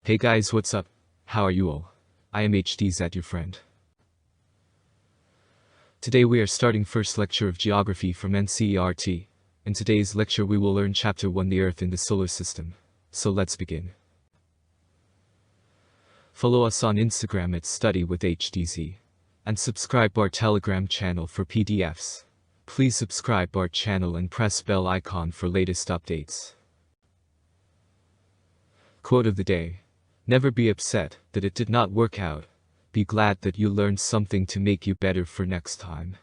Hey guys, what's up? How are you all? I am HDZ, your friend. Today we are starting first lecture of Geography from NCERT. In today's lecture we will learn Chapter 1, the Earth in the Solar System. So let's begin. Follow us on Instagram at StudyWithHDZ. And subscribe our Telegram channel for PDFs. Please subscribe our channel and press bell icon for latest updates. Quote of the day. Never be upset that it did not work out. Be glad that you learned something to make you better for next time.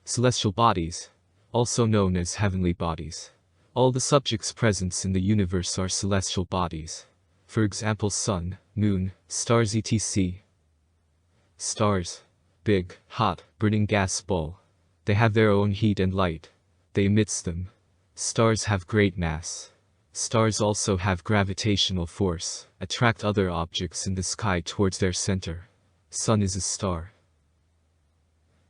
Celestial bodies, also known as heavenly bodies. All the subjects present in the universe are celestial bodies. For example, sun, moon, stars etc. Stars. Big, hot, burning gas ball. They have their own heat and light. They emit them. Stars have great mass. Stars also have gravitational force, attract other objects in the sky towards their center. Sun is a star.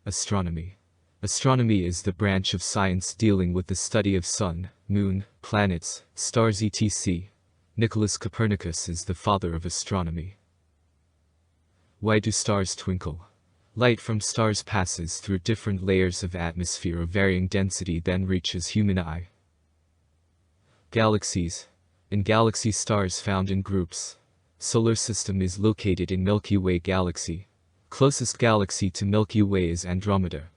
Astronomy. Astronomy is the branch of science dealing with the study of sun, moon, planets, stars etc. Nicholas Copernicus is the father of astronomy. Why do stars twinkle? Light from stars passes through different layers of atmosphere of varying density then reaches human eye. Galaxies. In galaxy, stars found in groups. Solar system is located in Milky Way galaxy. Closest galaxy to Milky Way is Andromeda.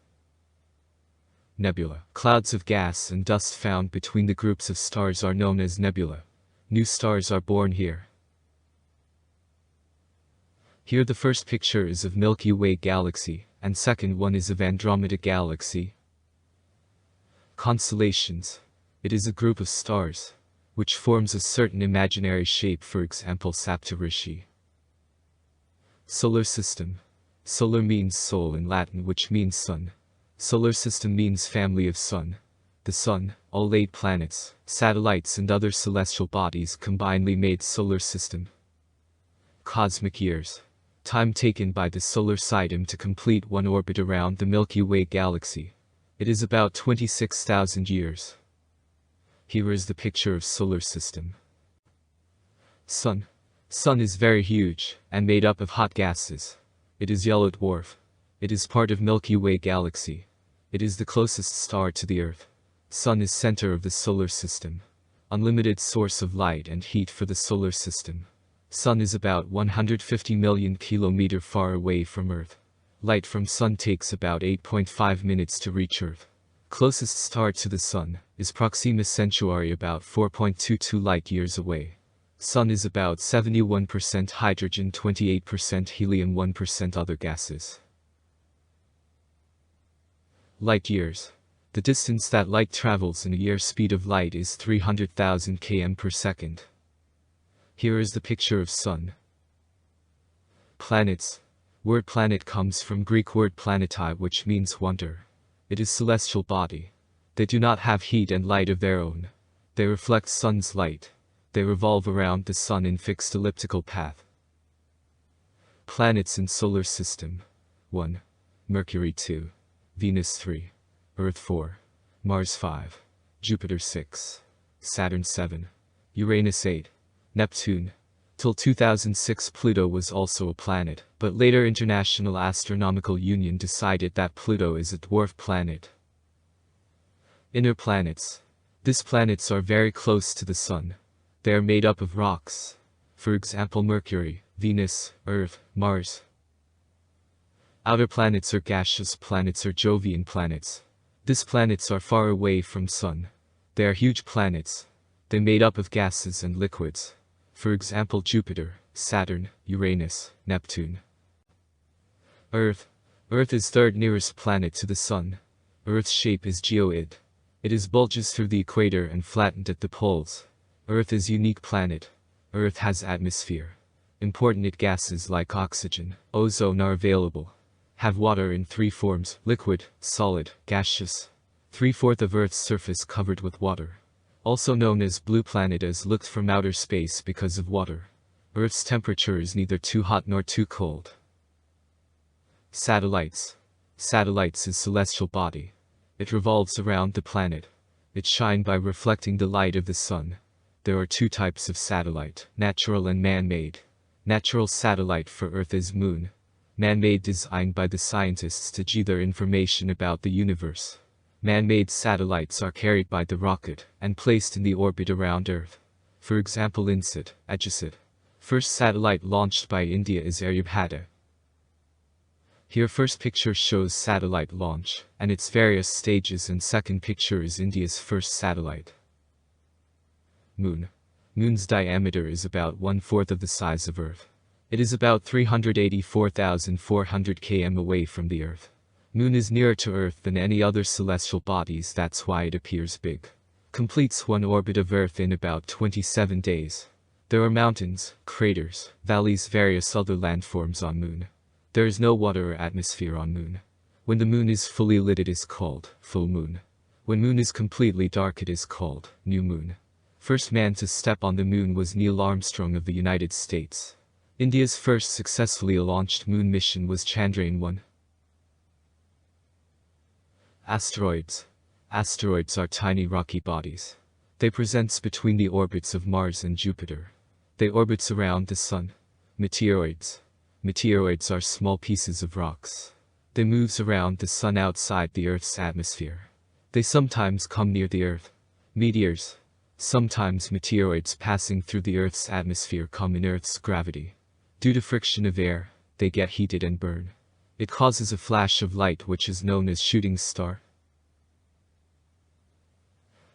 Nebula. Clouds of gas and dust found between the groups of stars are known as nebula. New stars are born here. Here the first picture is of Milky Way galaxy, and second one is of Andromeda galaxy. Constellations. It is a group of stars, which forms a certain imaginary shape, for example Saptarishi. Solar system. Solar means soul in Latin, which means sun. Solar system means family of sun. The sun, all 8 planets, satellites and other celestial bodies combinedly made solar system. Cosmic years. Time taken by the solar system to complete one orbit around the Milky Way galaxy. It is about 26,000 years. Here is the picture of solar system. Sun. Sun is very huge and made up of hot gases. It is yellow dwarf. It is part of Milky Way galaxy. It is the closest star to the Earth. Sun is center of the solar system. Unlimited source of light and heat for the solar system. Sun is about 150 million kilometers far away from Earth. Light from Sun takes about 8.5 minutes to reach Earth. Closest star to the Sun is Proxima Centauri, about 4.22 light-years away. Sun is about 71% hydrogen, 28% helium, 1% other gases. Light-years. The distance that light travels in a year speed of light is 300,000 km per second. Here is the picture of Sun. Planets. Word planet comes from Greek word planetai, which means wonder. It is celestial body. They do not have heat and light of their own. They reflect sun's light. They revolve around the sun in fixed elliptical path. Planets in solar system. 1. Mercury 2. Venus 3. Earth 4. Mars 5. Jupiter 6. Saturn 7. Uranus 8. Neptune. Till 2006 Pluto was also a planet, but later International Astronomical Union decided that Pluto is a dwarf planet. Inner planets. These planets are very close to the Sun. They are made up of rocks. For example Mercury, Venus, Earth, Mars. Outer planets are gaseous planets or Jovian planets. These planets are far away from Sun. They are huge planets. They made up of gases and liquids. For example Jupiter, Saturn, Uranus, Neptune. Earth. Earth is third nearest planet to the Sun. Earth's shape is geoid. It is bulges through the equator and flattened at the poles. Earth is unique planet. Earth has atmosphere. Important gases like oxygen, ozone are available. Have water in 3 forms: liquid, solid, gaseous. 3/4 of Earth's surface covered with water. Also known as blue planet, as looked from outer space because of water. Earth's temperature is neither too hot nor too cold. Satellites. Satellites is celestial body. It revolves around the planet. It shines by reflecting the light of the sun. There are two types of satellite, natural and man-made. Natural satellite for Earth is Moon. Man-made designed by the scientists to gather information about the universe. Man-made satellites are carried by the rocket and placed in the orbit around Earth. For example, INCERT, AGISAT. First satellite launched by India is Aryabhata. Here first picture shows satellite launch and its various stages, and second picture is India's first satellite. Moon. Moon's diameter is about 1/4 of the size of Earth. It is about 384,400 km away from the Earth. Moon is nearer to Earth than any other celestial bodies, that's why it appears big. Completes one orbit of Earth in about 27 days. There are mountains, craters, valleys, various other landforms on Moon. There is no water or atmosphere on Moon. When the Moon is fully lit it is called full moon. When Moon is completely dark it is called new moon. First man to step on the Moon was Neil Armstrong of the United States. India's first successfully launched Moon mission was Chandrayaan-1. Asteroids. Asteroids are tiny rocky bodies. They present between the orbits of Mars and Jupiter. They orbit around the Sun. Meteoroids. Meteoroids are small pieces of rocks. They move around the Sun outside the Earth's atmosphere. They sometimes come near the Earth. Meteors. Sometimes meteoroids passing through the Earth's atmosphere come in Earth's gravity. Due to friction of air, they get heated and burn. It causes a flash of light which is known as shooting star.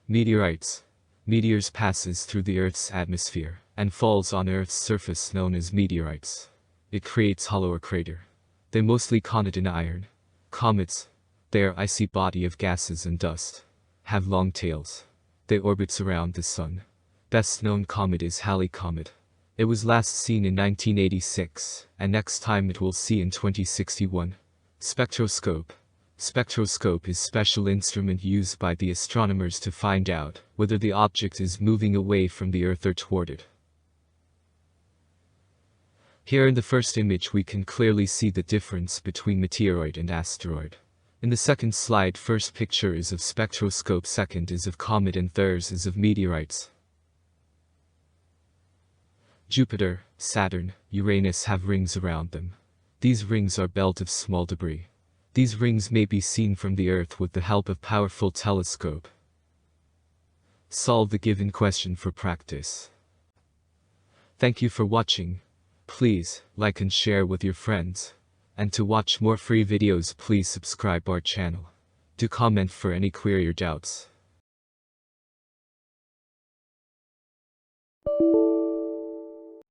Meteorites. Meteors passes through the Earth's atmosphere and falls on Earth's surface known as meteorites. It creates hollow or crater. They mostly contain iron. Comets. They are icy body of gases and dust. Have long tails. They orbit around the Sun. Best known comet is Halley Comet. It was last seen in 1986, and next time it will see in 2061. Spectroscope. Spectroscope is special instrument used by the astronomers to find out whether the object is moving away from the Earth or toward it. Here in the first image we can clearly see the difference between meteoroid and asteroid. In the second slide, first picture is of spectroscope, second is of comet, and third is of meteorites. Jupiter, Saturn, Uranus have rings around them. These rings are belt of small debris. These rings may be seen from the Earth with the help of powerful telescope. Solve the given question for practice. Thank you for watching. Please like and share with your friends. And to watch more free videos, please subscribe our channel. Do comment for any query or doubts.